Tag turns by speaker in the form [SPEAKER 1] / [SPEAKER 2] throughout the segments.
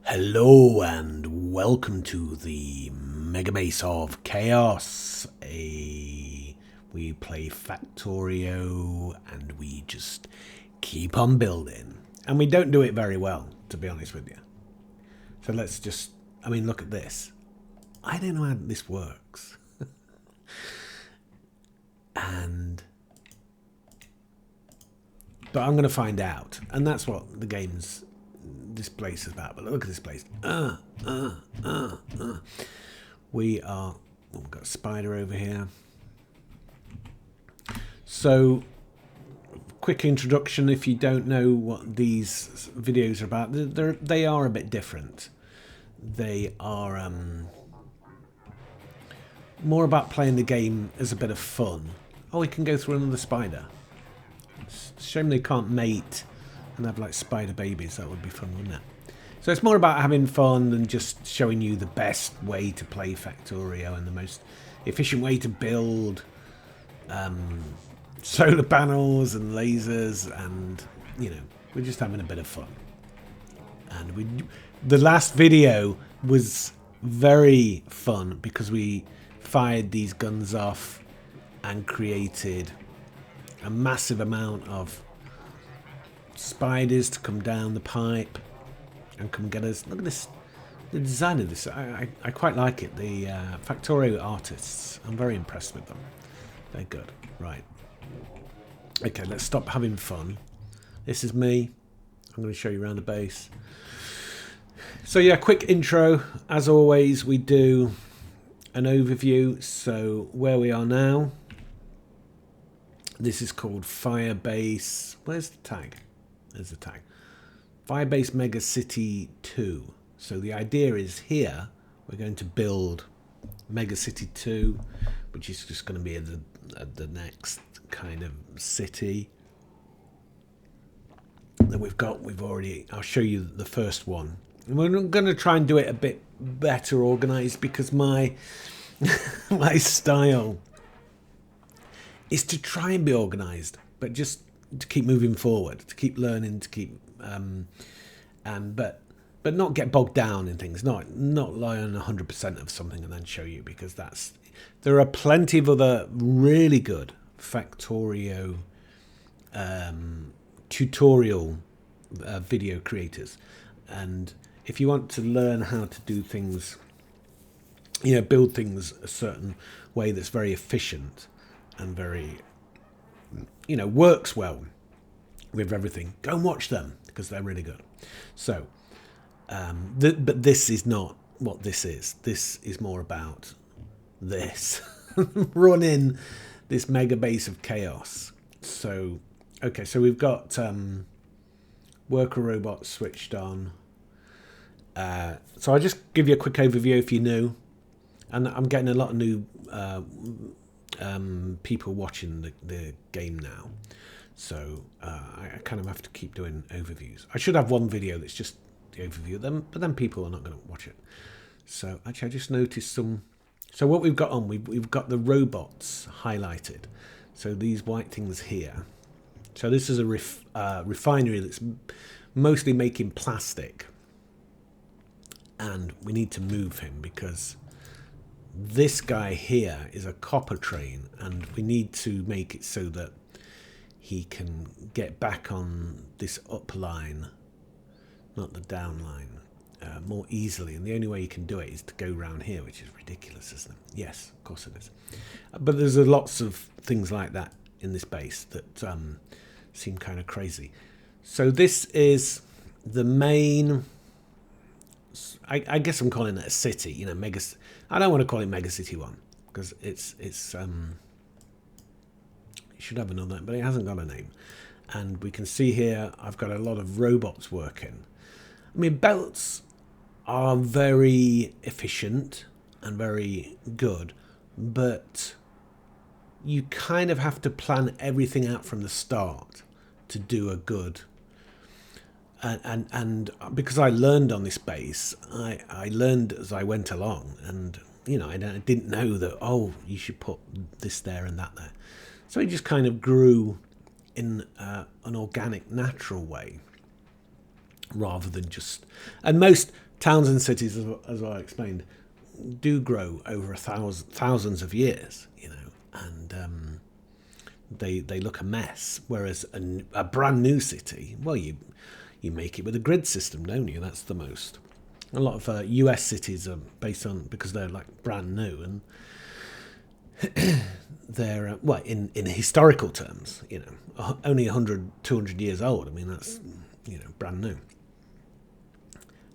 [SPEAKER 1] Hello and welcome to the Megabase of Chaos. We play Factorio and we just keep on building. And we don't do it very well, to be honest with you. So let's just, look at this. I don't know how this works. But I'm going to find out. And that's what this place is about. But look at this place. We've got a spider over here. So, quick introduction if you don't know what these videos are about. They are a bit different. They are more about playing the game as a bit of fun. Oh, we can go through another spider. It's a shame they can't mate and have like spider babies. That would be fun, wouldn't it? So it's more about having fun than just showing you the best way to play Factorio and the most efficient way to build solar panels and lasers, and we're just having a bit of fun. And the last video was very fun because we fired these guns off and created a massive amount of spiders to come down the pipe and come get us. Look at this, the design of this. I quite like it. The Factorio artists, I'm very impressed with them. They're good. Right. Okay, let's stop having fun. This is me. I'm going to show you around the base. So yeah, quick intro. As always, we do an overview. So where we are now. This is called Firebase. Where's the tag? There's the tag. Firebase Mega City 2. So the idea is here we're going to build Mega City 2, which is just going to be the next kind of city that I'll show you the first one. And we're going to try and do it a bit better organized because my style is to try and be organized, but just to keep moving forward, to keep learning, to keep but not get bogged down in things, not lie on 100% of something and then show you, because there are plenty of other really good Factorio tutorial video creators, and if you want to learn how to do things, build things a certain way that's very efficient and very works well with everything, go and watch them because they're really good. So but this is not what this is. This is more about this running this mega base of chaos. So okay, so we've got worker robots switched on. So I'll just give you a quick overview if you're new, and I'm getting a lot of new people watching the game now, so I kind of have to keep doing overviews. I should have one video that's just the overview of them, but then people are not going to watch it. So actually I just noticed some. So what we've got on, we've got the robots highlighted, so these white things here. So this is a refinery that's mostly making plastic, and we need to move him because this guy here is a copper train, and we need to make it so that he can get back on this up line, not the down line, more easily. And the only way you can do it is to go round here, which is ridiculous, isn't it? Yes, of course it is. But there's lots of things like that in this base that seem kind of crazy. So this is the main. I guess I'm calling it a city, mega. I don't want to call it Mega City 1 because it should have another, but it hasn't got a name. And we can see here I've got a lot of robots working. Belts are very efficient and very good, but you kind of have to plan everything out from the start to do a good. And because I learned on this base, I learned as I went along, and I didn't know that you should put this there and that there. So it just kind of grew in an organic, natural way, rather than just. And most towns and cities, as I explained, do grow over thousands of years, you know, and they look a mess. Whereas a brand new city, well, you make it with a grid system, don't you? That's the most. A lot of US cities are based on, because they're like brand new, and they're well, in historical terms, you know, only 100, 200 years old. I mean, that's, you know, brand new.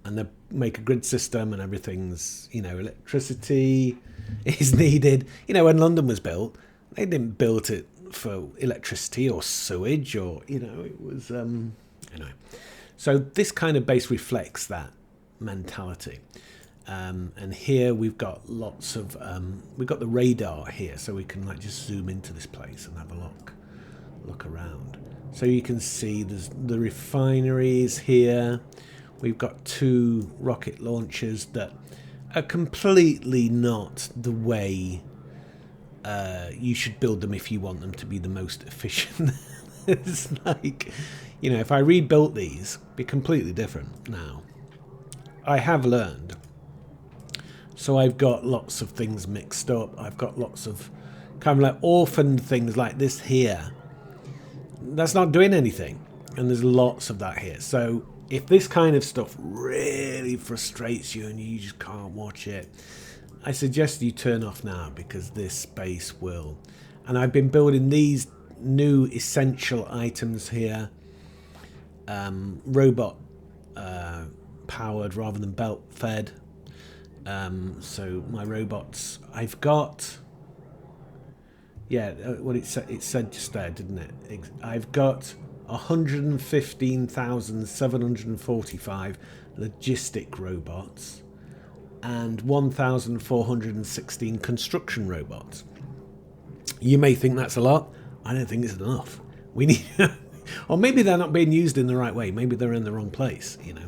[SPEAKER 1] And they make a grid system, and everything's, you know, electricity is needed. You know, when London was built, they didn't build it for electricity or sewage, or, you know, it was anyway. So this kind of base reflects that mentality. And here we've got lots of we've got the radar here, so we can like just zoom into this place and have a look around. So you can see there's the refineries here. We've got 2 rocket launchers that are completely not the way you should build them if you want them to be the most efficient. It's like, you know, if I rebuilt these, it'd be completely different now. I have learned. So I've got lots of things mixed up. I've got lots of kind of like orphaned things like this here. That's not doing anything. And there's lots of that here. So if this kind of stuff really frustrates you and you just can't watch it, I suggest you turn off now, because this space will. And I've been building these new essential items here, robot powered rather than belt fed. So my robots, I've got, yeah, what it said just there, didn't it? I've got 115,745 logistic robots and 1,416 construction robots. You may think that's a lot. I don't think it's enough. We need, or maybe they're not being used in the right way. Maybe they're in the wrong place, you know.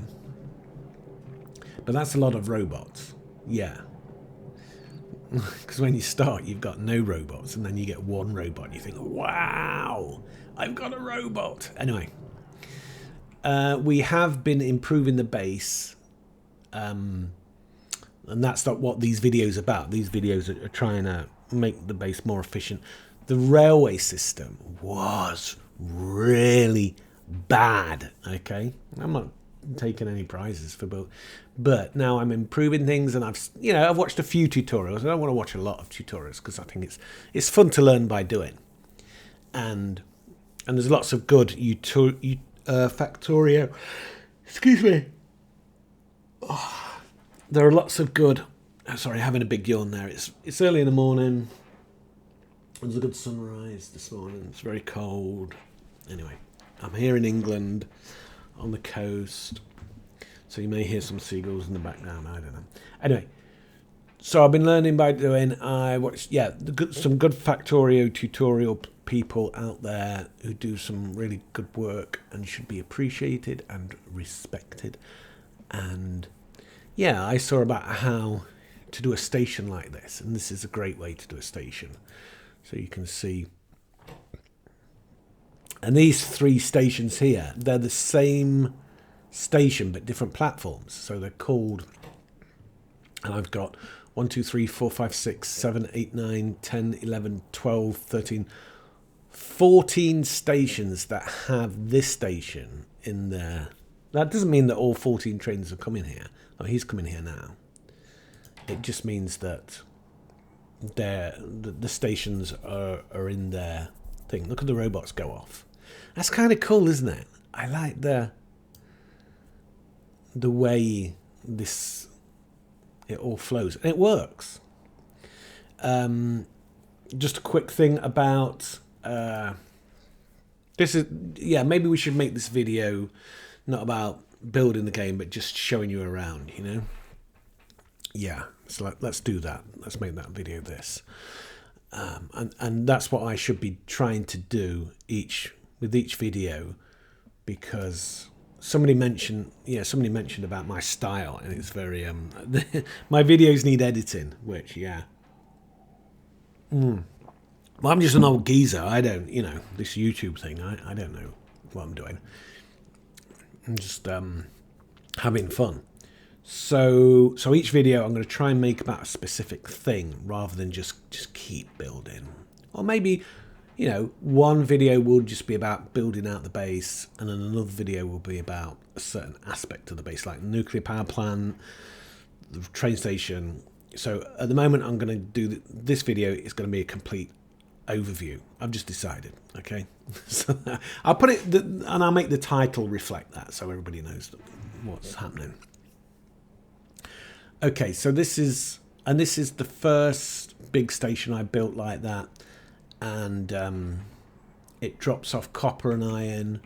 [SPEAKER 1] But that's a lot of robots. Yeah. Because when you start, you've got no robots, and then you get 1 robot, and you think, wow, I've got a robot. Anyway, we have been improving the base, and that's not what these videos are about. These videos are trying to make the base more efficient. The railway system was really bad, okay? I'm not taking any prizes for both, but now I'm improving things, and I've watched a few tutorials. I don't want to watch a lot of tutorials because I think it's fun to learn by doing, and there's lots of good Factorio. Excuse me. Oh, there are lots of good. Sorry, having a big yawn there. It's early in the morning. There's a good sunrise this morning. It's very cold. Anyway, I'm here in England on the coast, so you may hear some seagulls in the background. I don't know. Anyway, so I've been learning by doing. I watched some good Factorio tutorial people out there who do some really good work and should be appreciated and respected. And yeah, I saw about how to do a station like this, and this is a great way to do a station. So you can see, and these 3 stations here, they're the same station but different platforms. So they're called, and I've got 1, 2, 3, 4, 5, 6, 7, 8, 9, 10, 11, 12, 13, 14 stations that have this station in there. That doesn't mean that all 14 trains are coming here. Oh, he's coming here now. It just means that the stations are in their thing. Look at the robots go off. That's kind of cool, isn't it? I like the way it all flows, and it works. Just a quick thing about this is, yeah, maybe we should make this video not about building the game, but just showing you around, you know. Yeah, so let's do that. Let's make that video this. And that's what I should be trying to do with each video, because somebody mentioned about my style, and it's very my videos need editing, which well, I'm just an old geezer. I don't, this YouTube thing, I don't know what I'm doing. I'm just having fun. So each video I'm going to try and make about a specific thing rather than just keep building. Or maybe, you know, one video will just be about building out the base, and then another video will be about a certain aspect of the base, like the nuclear power plant, the train station. So at the moment I'm going to do this video is going to be a complete overview. I've just decided. Okay, so I'll put it and I'll make the title reflect that so everybody knows what's happening. Okay, so this is the first big station I built like that, and it drops off copper and iron,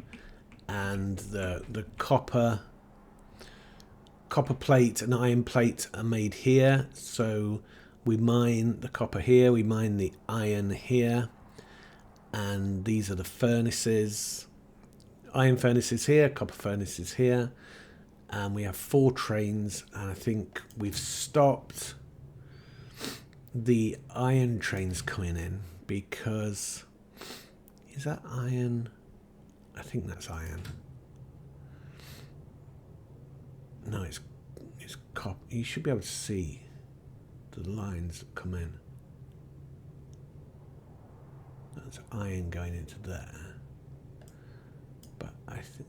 [SPEAKER 1] and the copper plate and iron plate are made here. So we mine the copper here, we mine the iron here, and these are the furnaces. Iron furnaces here, copper furnaces here, and we have 4 trains, and I think we've stopped the iron trains coming in because, is that iron? I think that's iron. No, it's copper. You should be able to see the lines that come in. That's iron going into there. But I think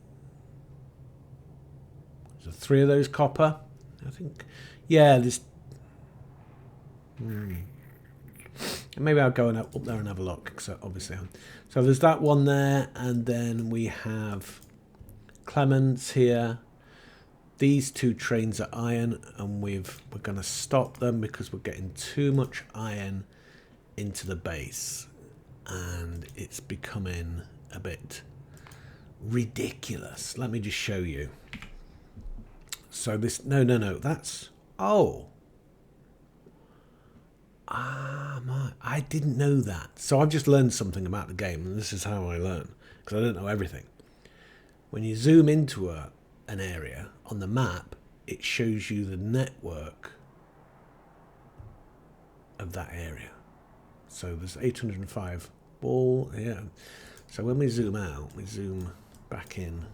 [SPEAKER 1] there's 3 of those copper. I think, yeah, there's. Maybe I'll go up there and have a look. So obviously, so there's that one there, and then we have Clements here. These 2 trains are iron, and we're going to stop them because we're getting too much iron into the base, and it's becoming a bit ridiculous. Let me just show you. So this, no, that's, I didn't know that. So I've just learned something about the game, and this is how I learn, because I don't know everything. When you zoom into an area on the map, it shows you the network of that area. So there's 805 ball, yeah. So when we zoom out, we zoom back in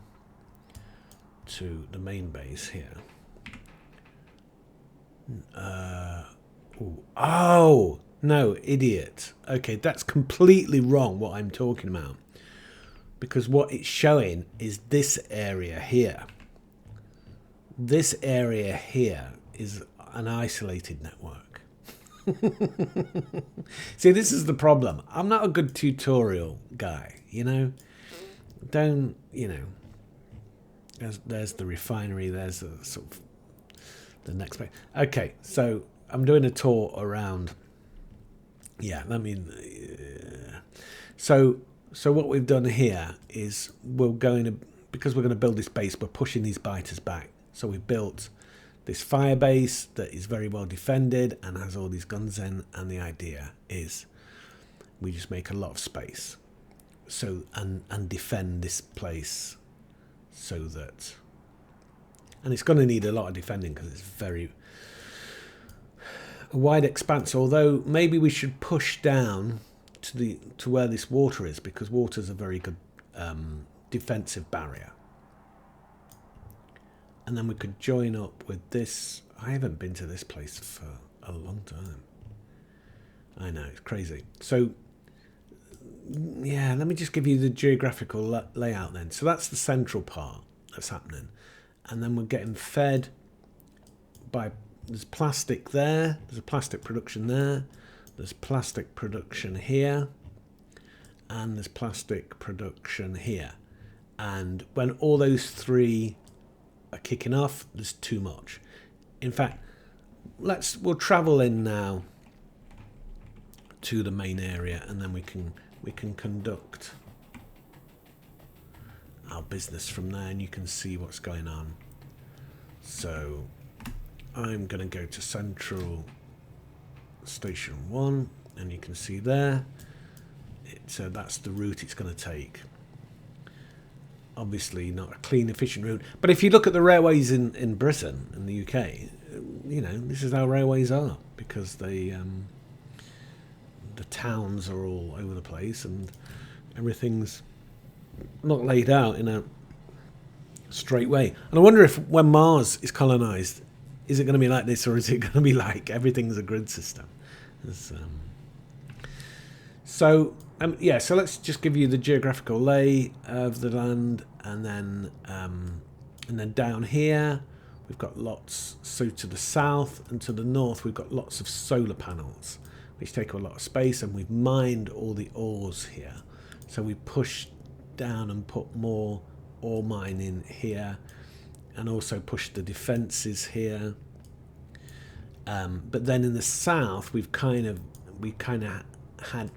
[SPEAKER 1] to the main base here. Oh, no, idiot. Okay, that's completely wrong what I'm talking about. Because what it's showing is this area here. This area here is an isolated network. See, this is the problem. I'm not a good tutorial guy, you know. Don't, you know. There's the refinery. There's a sort of the next page. Okay, so I'm doing a tour around. Yeah, I mean, so what we've done here is because we're going to build this base, we're pushing these biters back. So we've built this fire base that is very well defended and has all these guns in, and the idea is we just make a lot of space and defend this place so that, and it's going to need a lot of defending because it's very a wide expanse, although maybe we should push down to where this water is, because water is a very good defensive barrier. And then we could join up with this. I haven't been to this place for a long time. I know, it's crazy. So, yeah, let me just give you the geographical layout then. So that's the central part that's happening. And then we're getting fed by, there's plastic there. There's a plastic production there. There's plastic production here. And there's plastic production here. And when all those 3 are kicking off, there's too much. In fact, we'll travel in now to the main area, and then we can conduct our business from there, and you can see what's going on. So I'm going to go to Central Station 1, and you can see there that's the route it's going to take. Obviously not a clean, efficient route. But if you look at the railways in Britain, in the UK, you know, this is how railways are, because the towns are all over the place and everything's not laid out in a straight way. And I wonder if when Mars is colonized, is it going to be like this, or is it going to be like everything's a grid system? So let's just give you the geographical lay of the land, and then down here we've got lots. So to the south and to the north we've got lots of solar panels, which take a lot of space, and we've mined all the ores here. So we push down and put more ore mining here, and also push the defences here. But then in the south we kind of had.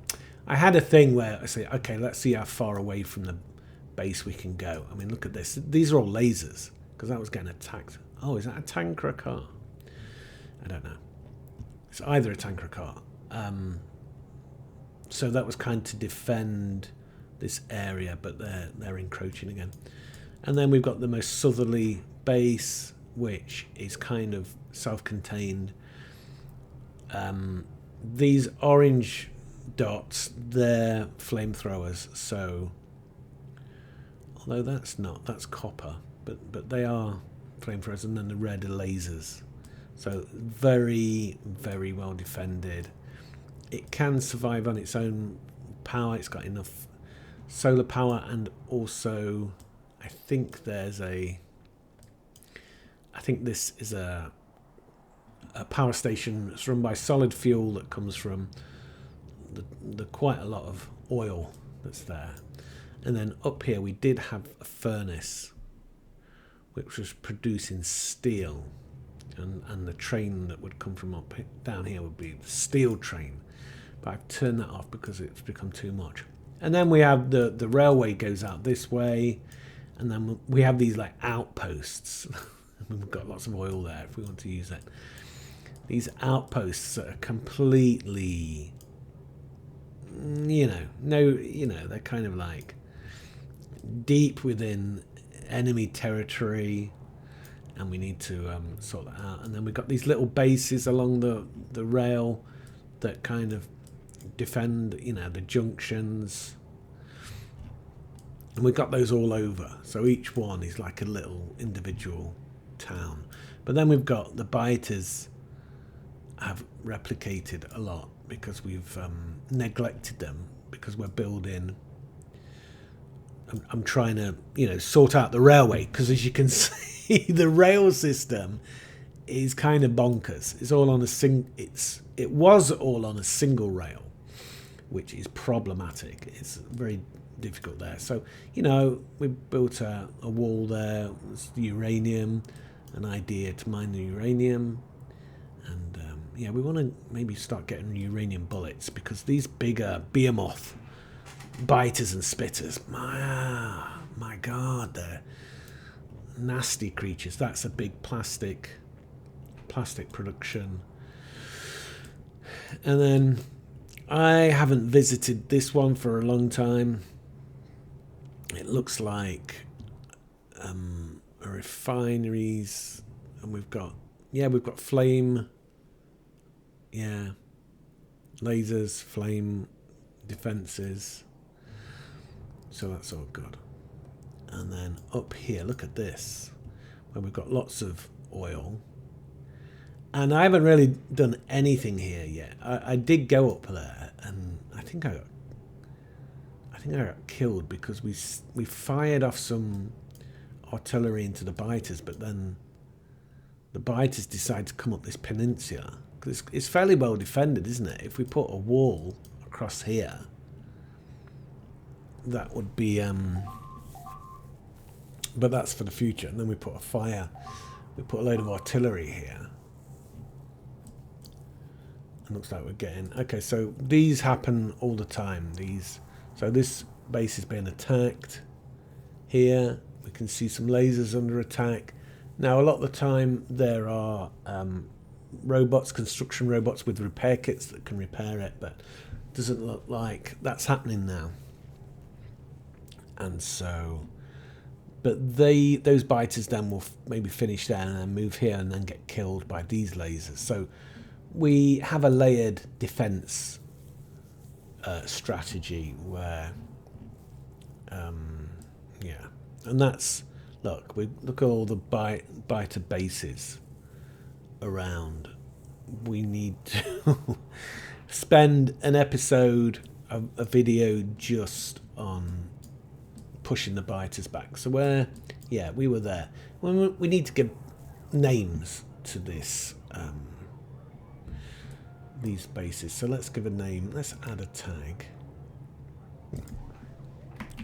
[SPEAKER 1] I had a thing where I say, okay, let's see how far away from the base we can go. I mean, look at this. These are all lasers, because that was getting attacked. Oh, is that a tank or a car? I don't know. It's either a tank or a car. So that was kind of to defend this area, but they're encroaching again. And then we've got the most southerly base, which is kind of self-contained. These orange dots, they're flamethrowers. So, although that's copper, but they are flamethrowers, and then the red are lasers. So very, very well defended. It can survive on its own power. It's got enough solar power, and also I think this is a power station that's run by solid fuel that comes from the quite a lot of oil that's there. And then up here we did have a furnace which was producing steel, and the train that would come from down here would be the steel train, but I've turned that off because it's become too much. And then we have the railway goes out this way, and then we have these like outposts. We've got lots of oil there if we want to use it. These outposts are completely, they're kind of like deep within enemy territory, and we need to sort that out. And then we've got these little bases along the rail that kind of defend, the junctions. And we've got those all over. So each one is like a little individual town. But then we've got the biters have replicated a lot because we've neglected them, because we're building. I'm trying to, sort out the railway, because as you can see, the rail system is kind of bonkers. It's all on it was all on a single rail, which is problematic. It's very difficult there. So, we built a wall there. It's the uranium, an idea to mine the uranium. And, we want to maybe start getting uranium bullets, because these bigger behemoth biters and spitters, my God, they're nasty creatures. That's a big plastic production. And then I haven't visited this one for a long time. It looks like a refineries, and we've got flame, lasers, flame defenses. So that's all good. And then up here, look at this, where we've got lots of oil. And I haven't really done anything here yet. I did go up there, and I think I got killed because we fired off some artillery into the biters, but then the biters decided to come up this peninsula, because it's fairly well defended, isn't it? If we put a wall across here, that would be but that's for the future. And then we put a load of artillery here. It looks like we're getting, okay, so these happen all the time. So this base is being attacked. Here we can see some lasers under attack. Now a lot of the time there are construction robots with repair kits that can repair it, but it doesn't look like that's happening now. And so, but those biters then will maybe finish there and then move here and then get killed by these lasers. So we have a layered defense strategy where, and that's, look at all the biter bases around, we need to spend an episode, a video just on pushing the biters back. So we were there. We need to give names to this, these bases. So let's give a name. Let's add a tag.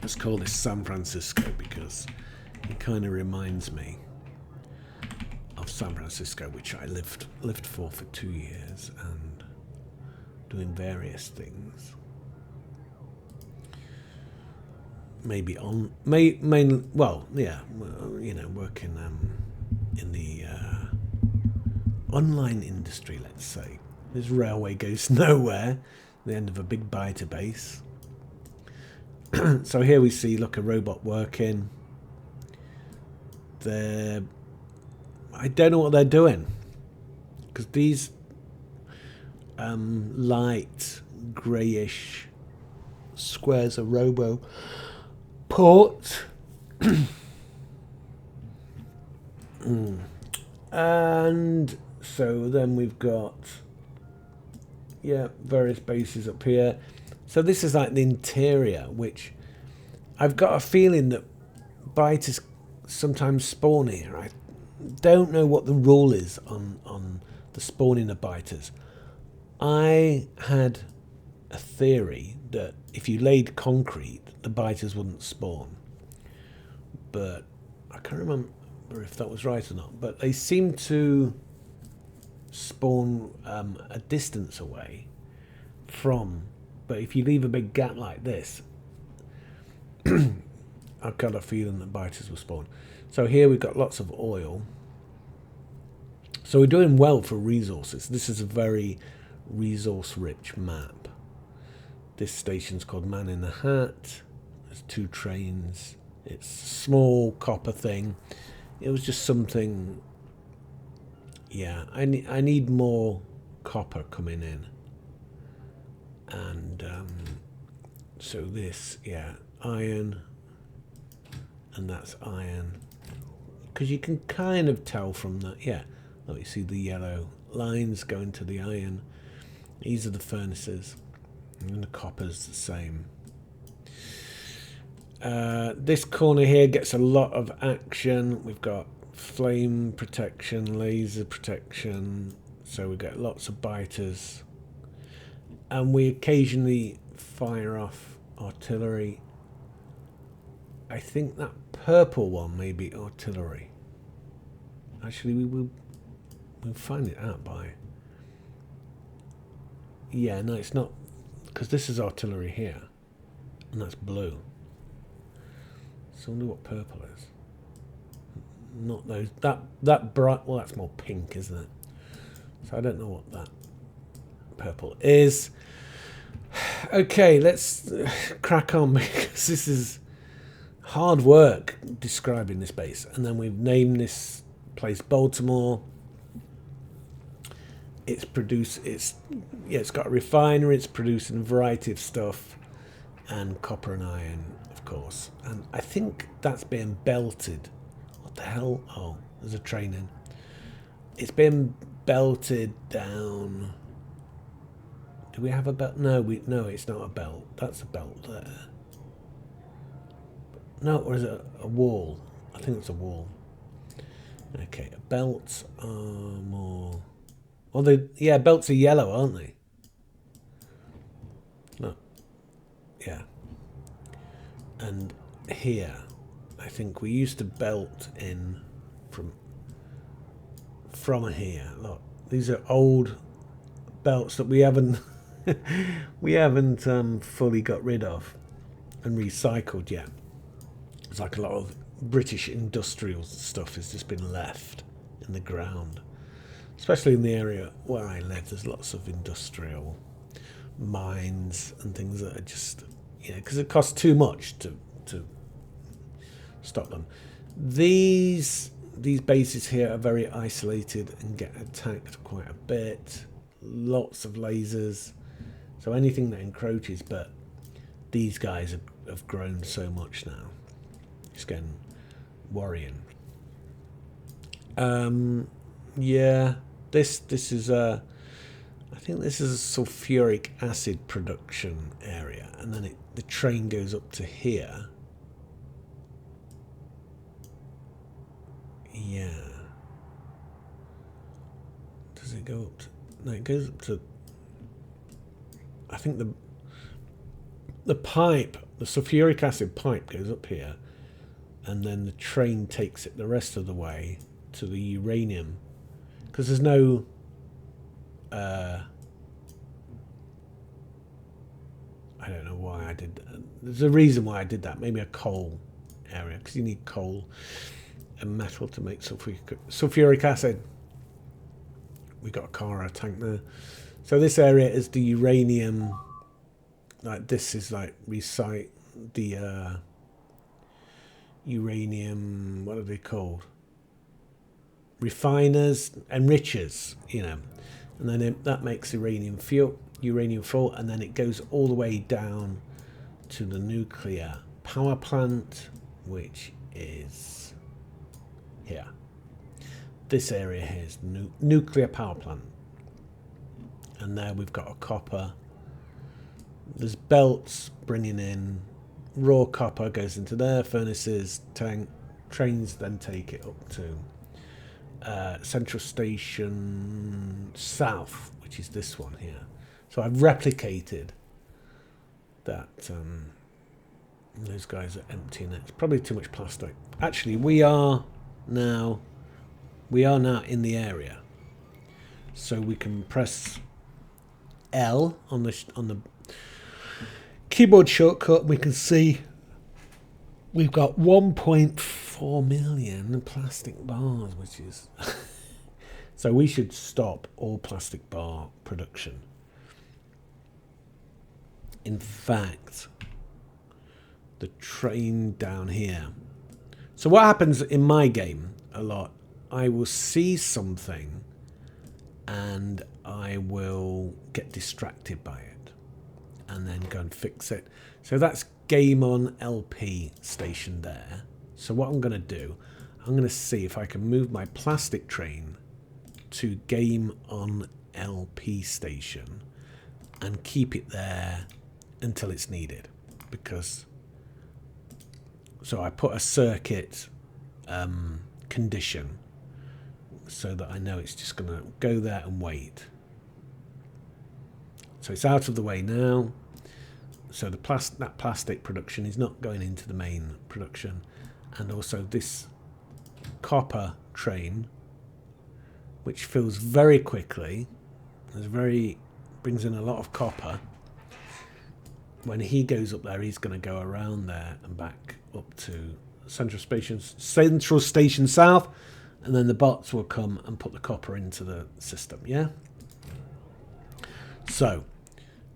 [SPEAKER 1] Let's call this San Francisco because it kind of reminds me of San Francisco, which I lived for 2 years and doing various things. Maybe on main well, yeah, you know, working in the online industry, let's say. This railway goes nowhere. The end of a big biter base. So here we see, look, a robot working. I don't know what they're doing because these light greyish squares are robo port. And so then we've got various bases up here. So this is like the interior, which I've got a feeling that biters sometimes spawn here. I don't know what the rule is on the spawning of biters. I had a theory that if you laid concrete, the biters wouldn't spawn. But I can't remember if that was right or not. But they seem to spawn a distance away from. But if you leave a big gap like this, I've got a feeling that biters will spawn. So here we've got lots of oil. So we're doing well for resources. This is a very resource-rich map. This station's called Man in the Hat. There's 2 trains. It's a small copper thing. It was just something. Yeah, I need more copper coming in. And so this, iron, and that's iron, because you can kind of tell from that. Look, you see the yellow lines going to the iron. These are the furnaces, and the copper's the same. This corner here gets a lot of action. We've got flame protection, laser protection, so we get lots of biters. And we occasionally fire off artillery. I think that purple one may be artillery. Actually, we'll find it out by. Yeah, no, it's not, because this is artillery here, and that's blue. So I wonder what purple is. Not those. That bright. Well, that's more pink, isn't it? So I don't know what that purple is. Okay, let's crack on because this is hard work describing this base. And then we've named this place Baltimore. It's got a refinery. It's producing a variety of stuff, and copper and iron, of course. And I think that's being belted. What the hell? Oh, there's a train in. It's been belted down. Do we have a belt? No, it's not a belt. That's a belt there. No, or is it a wall? I think it's a wall. Okay, belts are more. Well, belts are yellow, aren't they? No. Yeah. And here, I think we used to belt in from here. Look, these are old belts that we haven't fully got rid of and recycled yet. It's like a lot of British industrial stuff has just been left in the ground, especially in the area where I live. There's lots of industrial mines and things that are just, because it costs too much to stop them. These bases here are very isolated and get attacked quite a bit. Lots of lasers, so anything that encroaches. But these guys have grown so much now. It's getting worrying. Yeah. This is a, I think this is a sulfuric acid production area, and then the train goes up to here. Yeah. Does it go up to, no, it goes up to, I think the pipe, the sulfuric acid pipe goes up here, and then the train takes it the rest of the way to the uranium, because there's no I don't know why I did that. There's a reason why I did that. Maybe a coal area, because you need coal and metal to make sulfuric acid. We got a car or a tank there. So this area is the uranium. Like this is like recite the uranium. What are they called? Refiners, enrichers. You know, and then that makes uranium fuel, and then it goes all the way down to the nuclear power plant, which is here. This area here is the nuclear power plant, and there we've got a copper. There's belts bringing in raw copper, goes into there, furnaces, tank, trains then take it up to Central Station South, which is this one here. So I've replicated that. Those guys are emptying it. It's probably too much plastic. Actually, we are now in the area, so we can press L on the keyboard shortcut. We can see we've got 1.4 million plastic bars, which is so we should stop all plastic bar production. In fact, the train down here. So what happens in my game a lot, I will see something and I will get distracted by it and then go and fix it. So that's Game On LP station there. So what I'm going to do, I'm going to see if I can move my plastic train to Game On LP station and keep it there until it's needed. Because, so I put a circuit condition so that I know it's just going to go there and wait. So it's out of the way now. So that plastic production is not going into the main production. And also this copper train, which fills very quickly, brings in a lot of copper. When he goes up there, he's going to go around there and back up to Central Station South, and then the bots will come and put the copper into the system. Yeah. So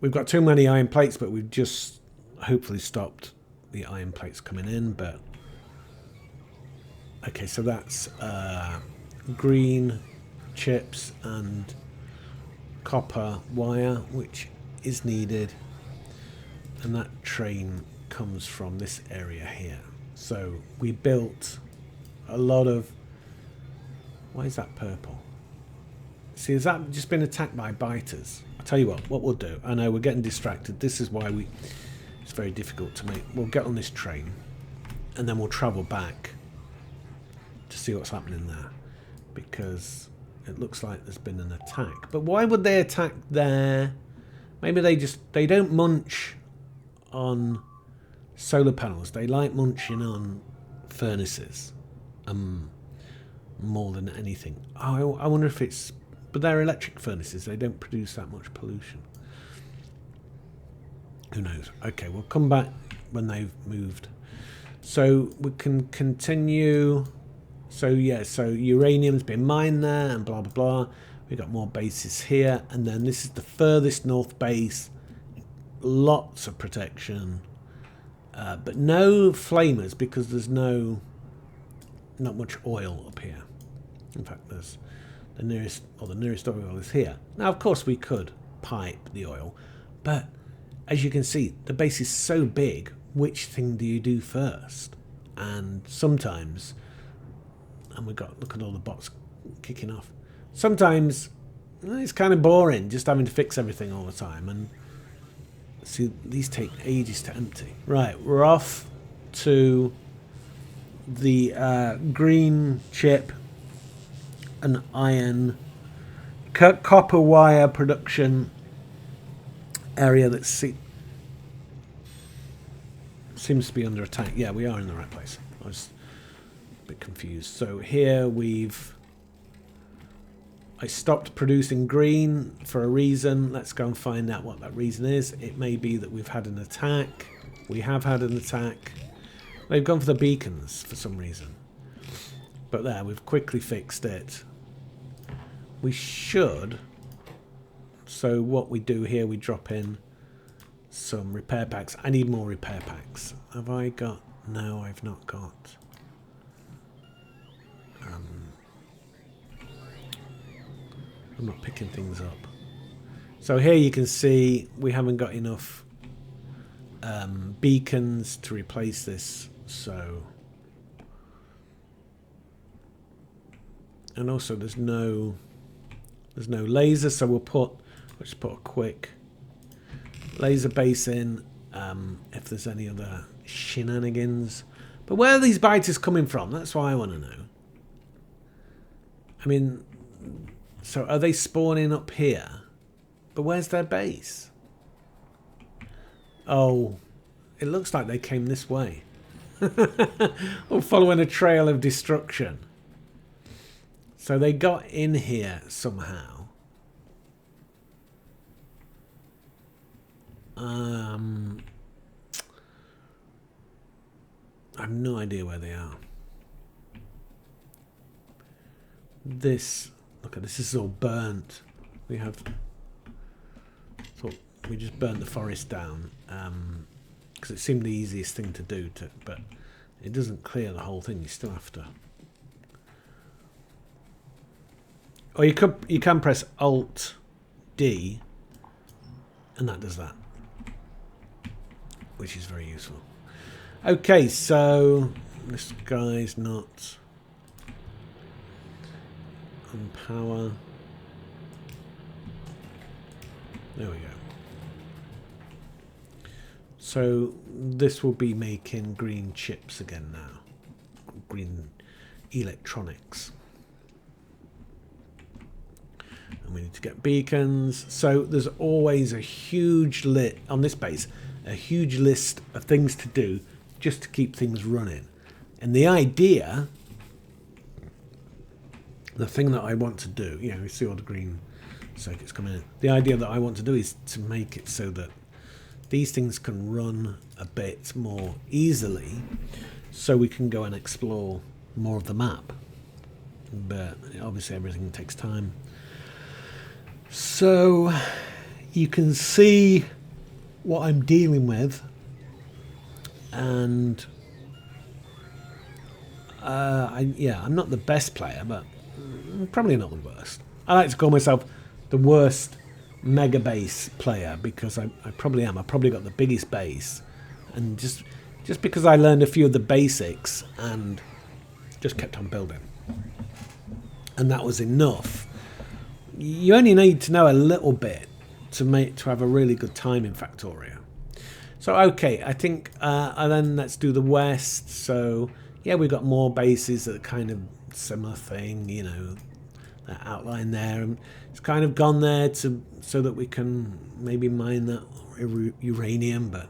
[SPEAKER 1] we've got too many iron plates, but we've just hopefully stopped the iron plates coming in. But okay, so that's green chips and copper wire, which is needed. And that train comes from this area here. So we built a lot of... Why is that purple? See, has that just been attacked by biters? I'll tell you what we'll do. I know we're getting distracted. This is why it's very difficult to make. We'll get on this train and then we'll travel back to see what's happening there. Because it looks like there's been an attack. But why would they attack there? Maybe they don't munch on solar panels. They like munching on furnaces more than anything. I wonder if it's... But they're electric furnaces. They don't produce that much pollution. Who knows? Okay, we'll come back when they've moved. So we can continue. So yeah, so uranium's been mined there and blah, blah, blah. We've got more bases here. And then this is the furthest north base. Lots of protection. But no flamers because there's not much oil up here. In fact, there's the nearest oil is here. Now, of course, we could pipe the oil, but as you can see, the base is so big. Which thing do you do first? And sometimes, and look at all the bots kicking off. sometimes it's kind of boring just having to fix everything all the time. And see, these take ages to empty. Right, we're off to the green chip and iron copper wire production area that seems to be under attack. Yeah, we are in the right place. I was a bit confused. So here I stopped producing green for a reason. Let's go and find out what that reason is. It may be that we've had an attack. We have had an attack. They've gone for the beacons for some reason. But there, we've quickly fixed it. We should. So what we do here, we drop in some repair packs. I need more repair packs. Have I got? No, I've not got. I'm not picking things up. So here you can see we haven't got enough beacons to replace this. So, and also there's no laser. So let's put a quick laser base in. If there's any other shenanigans, but where are these biters coming from? That's what I want to know. I mean. So are they spawning up here? But where's their base? Oh, it looks like they came this way. Or following a trail of destruction. So they got in here somehow. I have no idea where they are. Look at this, is all burnt. We just burnt the forest down because it seemed the easiest thing to do. But it doesn't clear the whole thing. You still have to. Or you can press Alt D, and that does that, which is very useful. Okay, so this guy's not. Power. There we go. So this will be making green chips again now. Green electronics. And we need to get beacons. So there's always a huge list on this base, a huge list of things to do just to keep things running. And the idea, the thing that I want to do, you see all the green circuits coming in. The idea that I want to do is to make it so that these things can run a bit more easily so we can go and explore more of the map. But obviously everything takes time. So you can see what I'm dealing with, and I'm not the best player, but probably not the worst. I like to call myself the worst Megabase player because I probably am. I probably got the biggest base, and just because I learned a few of the basics and just kept on building, and that was enough. You only need to know a little bit to have a really good time in Factorio. So okay, I think and then let's do the west. So yeah, we've got more bases that are kind of similar thing, that outline there, and it's kind of gone there so that we can maybe mine that uranium, but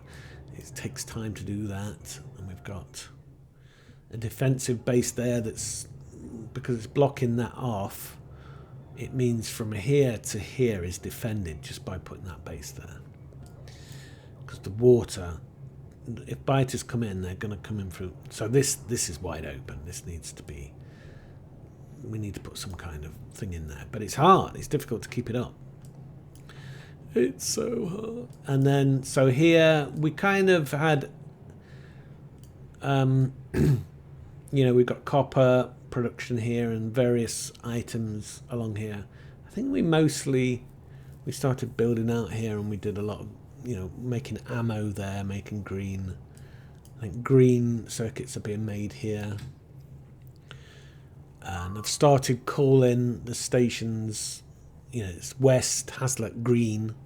[SPEAKER 1] it takes time to do that. And we've got a defensive base there that's, because it's blocking that off, it means from here to here is defended just by putting that base there. Because the water, if biters come in, they're going to come in through. So this is wide open. This needs to be. We need to put some kind of thing in there, but it's hard. It's difficult to keep it up. It's so hard. And then so here we kind of had, we've got copper production here and various items along here. I think we started building out here, and we did a lot of making ammo there, making green. I think green circuits are being made here. And I've started calling the stations, you know, it's West, Hazlitt, Green.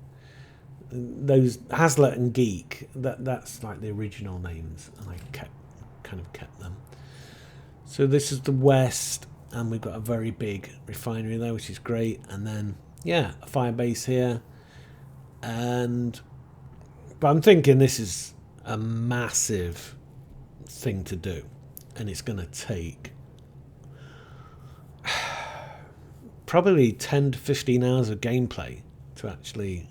[SPEAKER 1] Those Hazlitt and Geek, that's like the original names, and I kind of kept them. So this is the West, and we've got a very big refinery there, which is great. And then yeah, a fire base here. But I'm thinking this is a massive thing to do, and it's going to take probably 10 to 15 hours of gameplay to actually,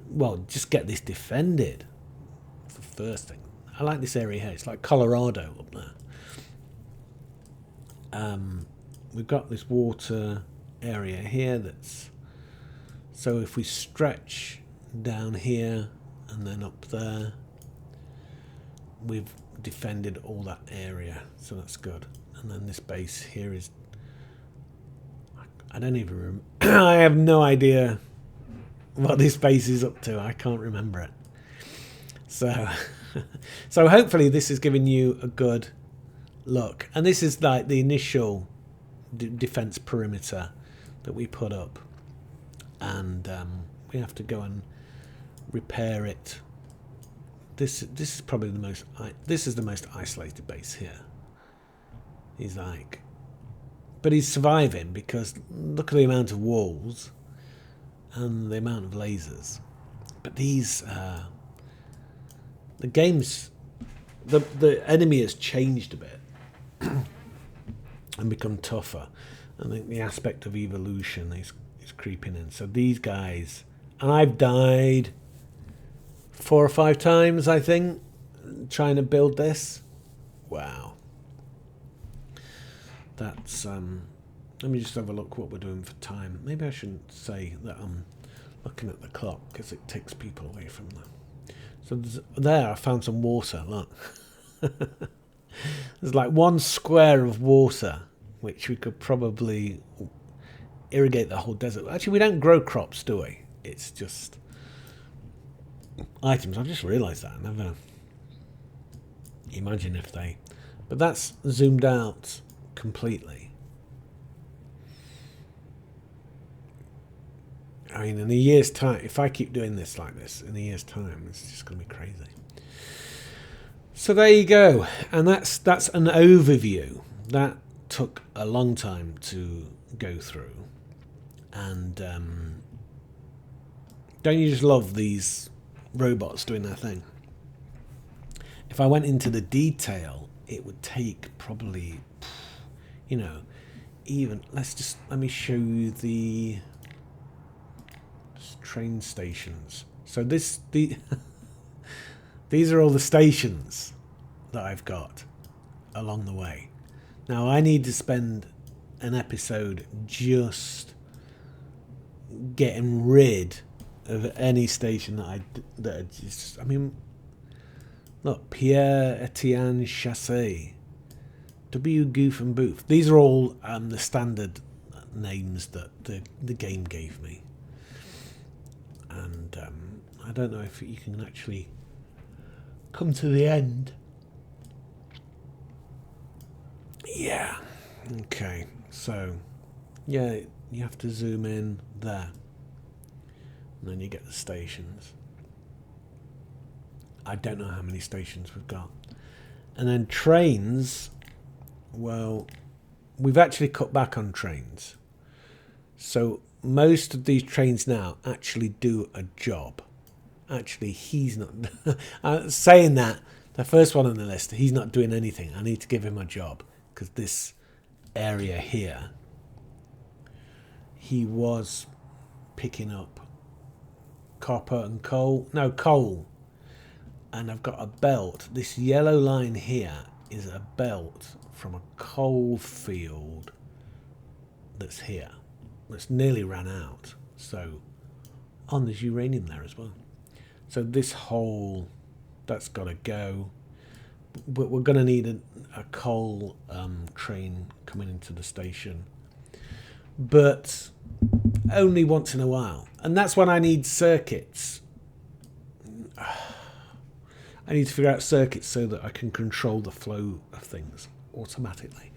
[SPEAKER 1] well, just get this defended. That's the first thing. I like this area here. It's like Colorado up there. We've got this water area here that's, so if we stretch down here and then up there, we've defended all that area, so that's good. And then this base here is, I don't even remember. I have no idea what this base is up to. I can't remember it. So so hopefully this is giving you a good look, and this is like the initial defense perimeter that we put up, and we have to go and repair it. This is probably the most, this is the most isolated base here. He's like, but he's surviving because look at the amount of walls and the amount of lasers. But these the game's, the enemy has changed a bit and become tougher. I think the aspect of evolution is creeping in. So these guys, and I've died 4 or 5 times, I think, trying to build this. Wow. That's let me just have a look what we're doing for time. Maybe I shouldn't say that I'm looking at the clock because it takes people away from them. So there I found some water, look. There's like 1 square of water which we could probably irrigate the whole desert. Actually, we don't grow crops, do we? It's just items. I've just realised that. I never imagine if they, but that's zoomed out completely. I mean, in a year's time, if I keep doing this like this, in a year's time, it's just going to be crazy. So there you go, and that's an overview. That took a long time to go through, and don't you just love these robots doing their thing? If I went into the detail, it would take probably, you know, even let me show you the train stations. So these are all the stations that I've got along the way. Now I need to spend an episode just getting rid of any station that just, I mean, look, Pierre Etienne Chassé, W Goof and Booth. These are all the standard names that the game gave me. And I don't know if you can actually come to the end. Yeah. Okay. So, yeah, you have to zoom in there. And then you get the stations. I don't know how many stations we've got. And then trains, well, we've actually cut back on trains. So most of these trains now actually do a job. Actually, he's not saying that, the first one on the list, he's not doing anything. I need to give him a job because this area here, he was picking up copper and coal. No, coal. And I've got a belt. This yellow line here is a belt from a coal field that's here. That's nearly ran out. So, there's uranium there as well. So this whole, that's got to go. But we're going to need a coal train coming into the station. But only once in a while. And that's when I need circuits. I need to figure out circuits so that I can control the flow of things automatically.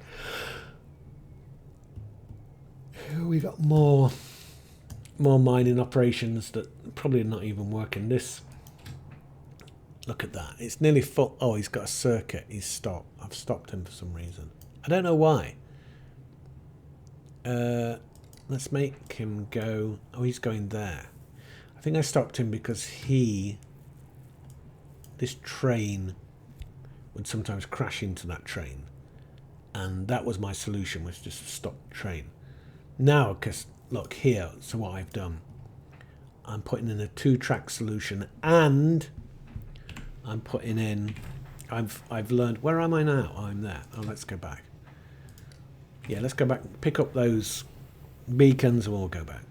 [SPEAKER 1] We got more mining operations that probably are not even working. This, look at that. It's nearly full. Oh, he's got a circuit. He's stopped. I've stopped him for some reason. I don't know why. Let's make him go. Oh, he's going there. I think I stopped him because this train would sometimes crash into that train. And that was my solution, was just to stop the train. Now, because look here, so what I've done, I'm putting in a 2-track solution, and I'm putting in, I've learned, where am I now? Oh, I'm there. Oh, let's go back. Yeah, let's go back, pick up those beacons, and we'll go back.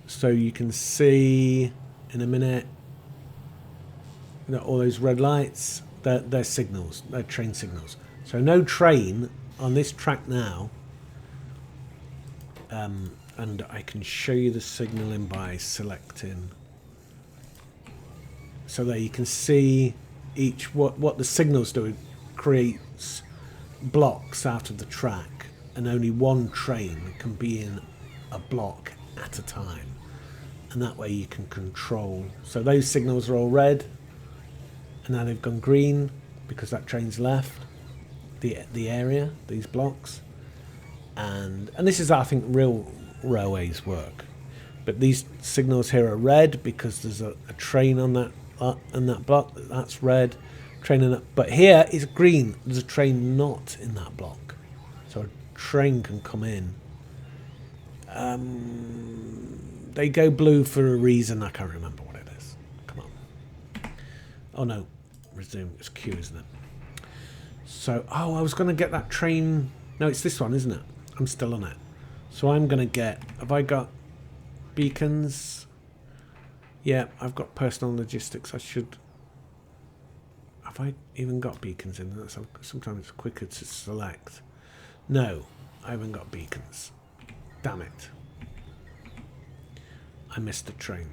[SPEAKER 1] So you can see in a minute, you know, all those red lights, they're signals, they're train signals. So no train on this track now. And I can show you the signaling by selecting. So there you can see each what the signals do. It creates blocks out of the track, and only one train can be in a block at a time. And that way you can control. So those signals are all red, and now they've gone green because that train's left the area, these blocks. And this is, I think, real railways work. But these signals here are red because there's a train on that block. That's red. Train in that. But here is green. There's a train not in that block, so a train can come in. They go blue for a reason. I can't remember what it is. Come on. Oh no, resume. It's Q, isn't it? So, oh, I was going to get that train. No, it's this one, isn't it? I'm still on it. So I'm going to get... Have I got beacons? Yeah, I've got personal logistics. I should... Have I even got beacons in there? Sometimes it's quicker to select. No, I haven't got beacons. Damn it. I missed the train.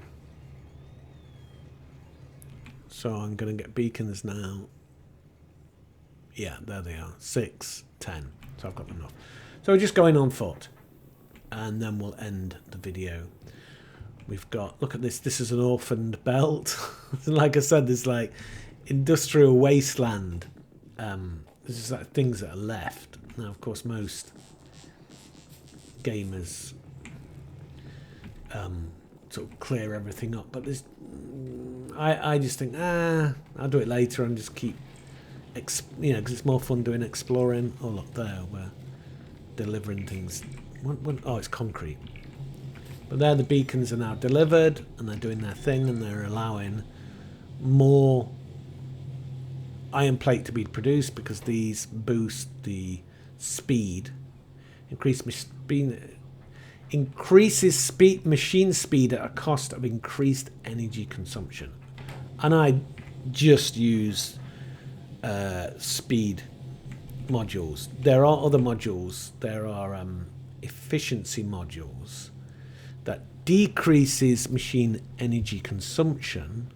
[SPEAKER 1] So I'm going to get beacons now. Yeah, there they are. 6, 10. So I've got them enough. So we're just going on foot, and then we'll end the video. We've got, look at this. This is an orphaned belt. Like I said, there's like industrial wasteland. There's just like things that are left. Now, of course, most gamers sort of clear everything up, but there's, I just think, I'll do it later and just keep, because it's more fun doing exploring. Oh, look there, we're delivering things. Oh, it's concrete. But there, the beacons are now delivered, and they're doing their thing, and they're allowing more iron plate to be produced because these boost the speed, increases machine speed at a cost of increased energy consumption. And I just use speed modules. There are other modules. There are efficiency modules that decreases machine energy consumption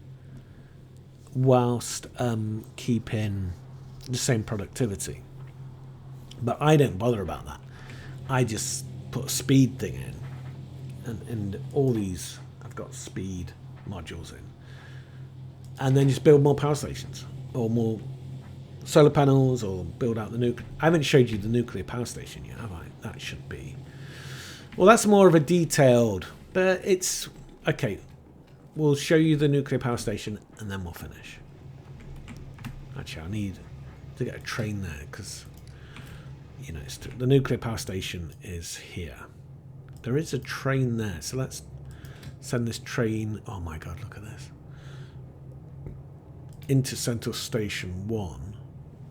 [SPEAKER 1] whilst keeping the same productivity. But I don't bother about that. I just put a speed thing in, and all these I've got speed modules in, and then just build more power stations or more solar panels, or build out the nuclear. I haven't showed you the nuclear power station yet, have I? That should be. Well, that's more of a detailed, but it's okay. We'll show you the nuclear power station and then we'll finish. Actually, I need to get a train there because, you know, the nuclear power station is here. There is a train there, so let's send this train. Oh my God, look at this. Into Central Station 1.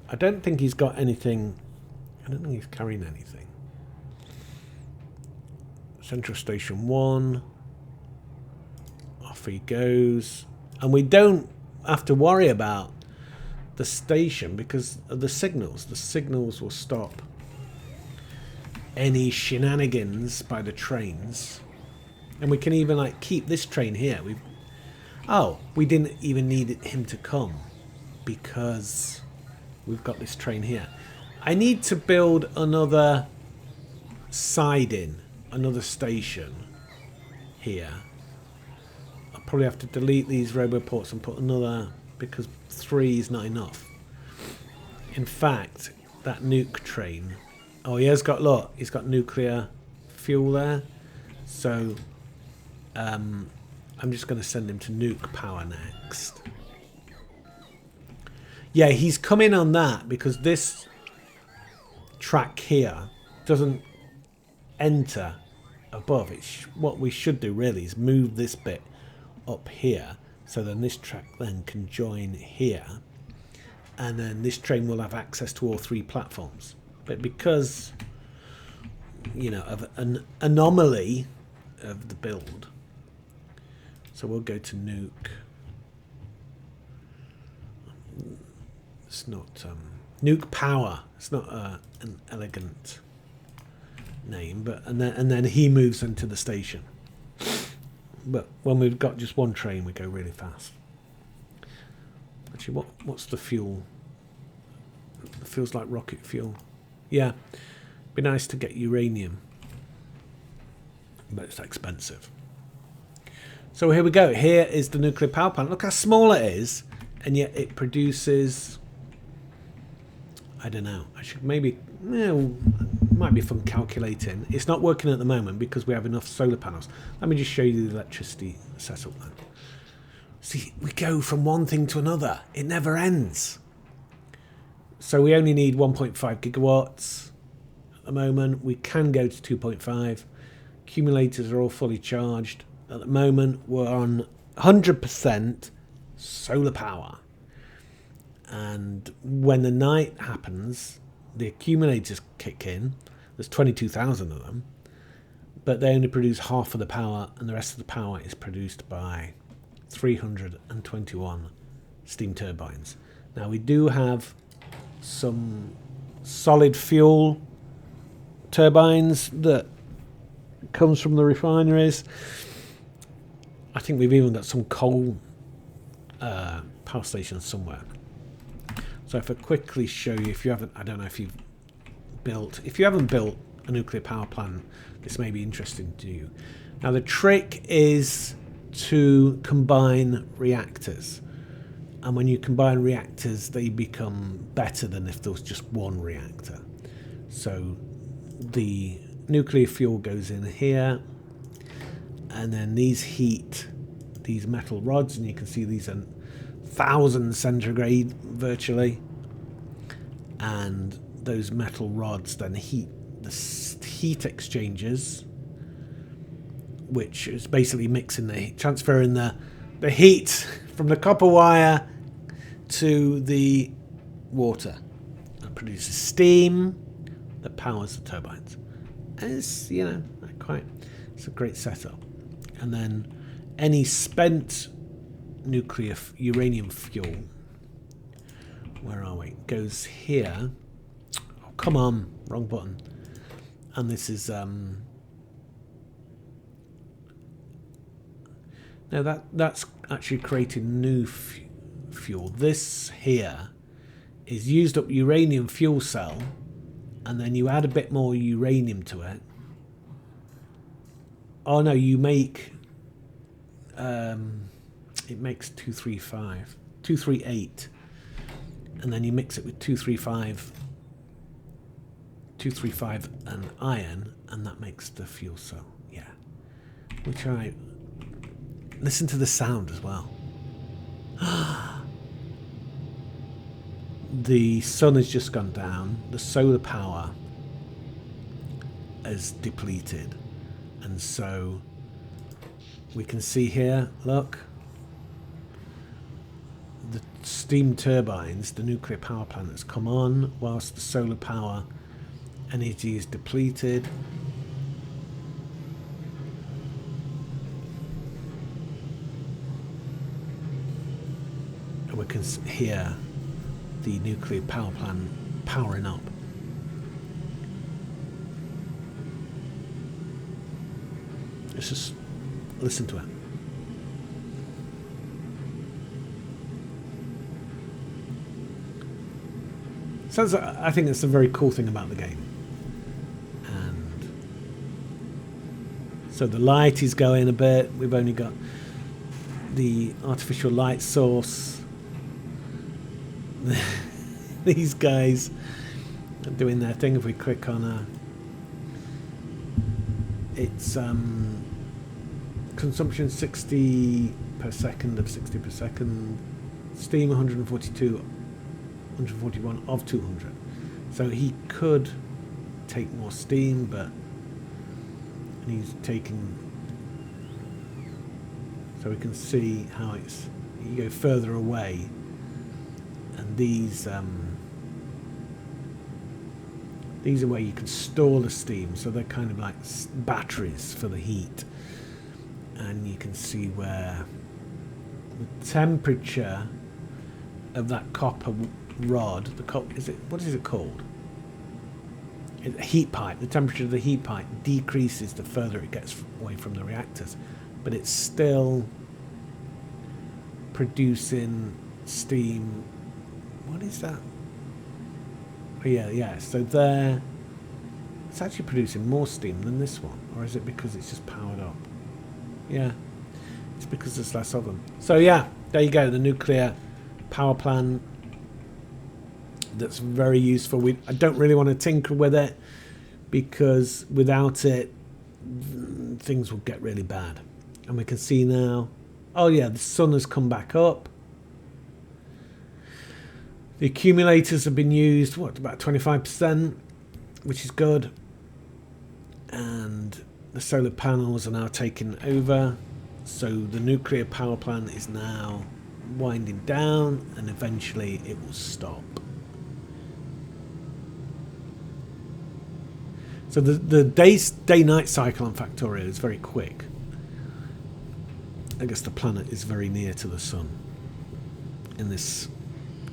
[SPEAKER 1] I don't think he's got anything. I don't think he's carrying anything. Central Station 1. Off he goes. And we don't have to worry about the station because of the signals. The signals will stop any shenanigans by the trains. And we can even like keep this train here. We didn't even need him to come because we've got this train here. I need to build another siding another station here. I'll probably have to delete these roboports and put another, because 3 is not enough. In fact, that nuke train, oh, he has got, look, he's got nuclear fuel there. So I'm just going to send him to nuke power next. Yeah, he's come in on that because this track here doesn't enter above. What we should do really is move this bit up here, so then this track then can join here, and then this train will have access to all 3 platforms. But because, you know, of an anomaly of the build, so we'll go to nuke. It's not nuke power. It's not an elegant name, but and then he moves into the station. But when we've got just one train, we go really fast. Actually, what's the fuel? It feels like rocket fuel. Yeah, be nice to get uranium, but it's expensive. So here we go. Here is the nuclear power plant. Look how small it is, and yet it produces, I don't know, I should maybe, might be fun calculating. It's not working at the moment because we have enough solar panels. Let me just show you the electricity setup then. See, we go from one thing to another. It never ends. So we only need 1.5 gigawatts at the moment. We can go to 2.5. Accumulators are all fully charged. At the moment, we're on 100% solar power. And when the night happens, the accumulators kick in. There's 22,000 of them, but they only produce half of the power, and the rest of the power is produced by 321 steam turbines. Now we do have some solid fuel turbines that comes from the refineries. I think we've even got some coal power stations somewhere. So if I quickly show you, if you haven't, I don't know if you've built, if you haven't built a nuclear power plant, this may be interesting to you. Now the trick is to combine reactors. And when you combine reactors, they become better than if there was just one reactor. So the nuclear fuel goes in here, and then these heat these metal rods, and you can see these are 1,000 centigrade virtually, and those metal rods then heat the heat exchangers, which is basically mixing transferring the heat from the copper wire to the water, and produces steam that powers the turbines. And it's, you know, it's a great setup. And then any spent nuclear uranium fuel, where are we, goes here. Oh, come on, wrong button. And this is now that's actually creating new fuel. This here is used up uranium fuel cell, and then you add a bit more uranium to it. Oh no, you make it makes 238, and then you mix it with 235 and iron, and that makes the fuel cell. Yeah, we try. Listen to the sound as well. The sun has just gone down. The solar power has depleted, and so we can see here, look, the steam turbines, the nuclear power plant has come on whilst the solar power energy is depleted. And we can hear the nuclear power plant powering up. Let's just listen to it. So I think that's a very cool thing about the game. And So the light is going a bit. We've only got the artificial light source. These guys are doing their thing. If we click on it's consumption 60 per second of 60 per second. Steam 142, 141 of 200. So he could take more steam, but he's taking. So we can see how it's. You go further away, and these are where you can store the steam. So they're kind of like batteries for the heat, and you can see where the temperature of that copper rod, what is it called? A heat pipe. The temperature of the heat pipe decreases the further it gets away from the reactors, but it's still producing steam. What is that? Oh yeah. So there, it's actually producing more steam than this one, or is it because it's just powered up? Yeah, it's because there's less of them. So yeah, there you go. The nuclear power plant. That's very useful. I don't really want to tinker with it because without it, things will get really bad. And we can see now, oh yeah, the sun has come back up. The accumulators have been used, about 25%, which is good. And the solar panels are now taking over. So the nuclear power plant is now winding down, and eventually it will stop. So the day-night cycle on Factorio is very quick. I guess the planet is very near to the sun in this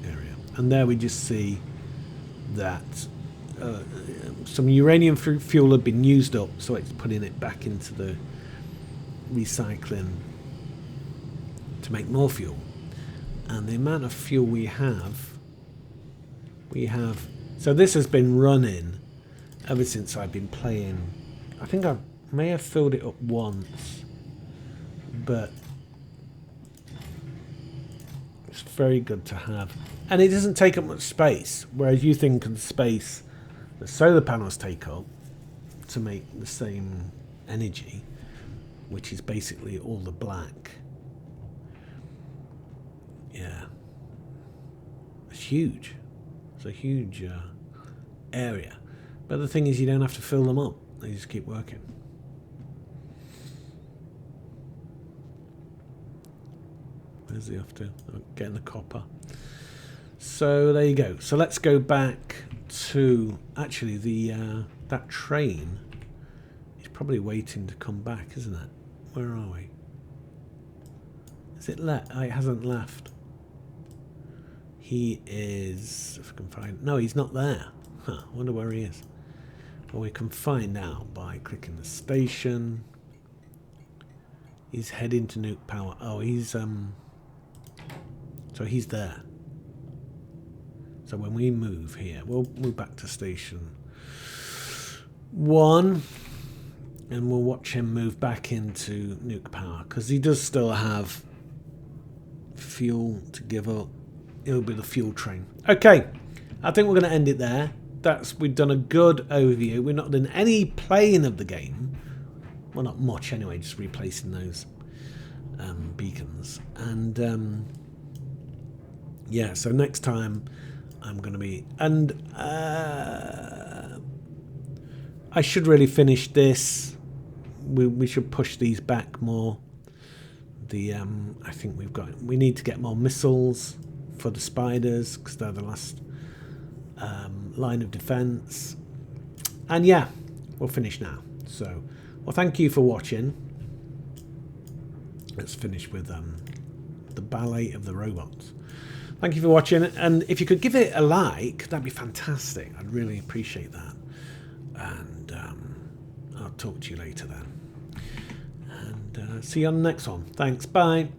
[SPEAKER 1] area. And there we just see that some uranium fuel had been used up, so it's putting it back into the recycling to make more fuel. And the amount of fuel we have, so this has been running ever since I've been playing. I think I may have filled it up once, but it's very good to have. And it doesn't take up much space, whereas you think of the space the solar panels take up to make the same energy, which is basically all the black. Yeah. It's huge. It's a huge area. But the thing is, you don't have to fill them up. They just keep working. Where's he off to? Oh, getting the copper. So there you go. So let's go back to actually that train is probably waiting to come back, isn't it? Where are we? Is it left? Oh, it hasn't left. He is. If I can find. No, he's not there. Huh. I wonder where he is. Well, we can find out by clicking the station. He's heading to nuke power. Oh, he's so he's there. So when we move here, we'll move back to station 1, and we'll watch him move back into nuke power, because he does still have fuel to give up. It'll be the fuel train. Okay, I think we're going to end it there. We've done a good overview. We've not done any playing of the game. Well, not much anyway, just replacing those beacons. And yeah, so next time I'm going to be... And I should really finish this. We should push these back more. I think we need to get more missiles for the spiders, because they're the last line of defense. And yeah, we'll finish now. So, well, thank you for watching. Let's finish with the ballet of the robots. Thank you for watching, and if you could give it a like, that'd be fantastic. I'd really appreciate that. And I'll talk to you later then. And see you on the next one. Thanks. Bye.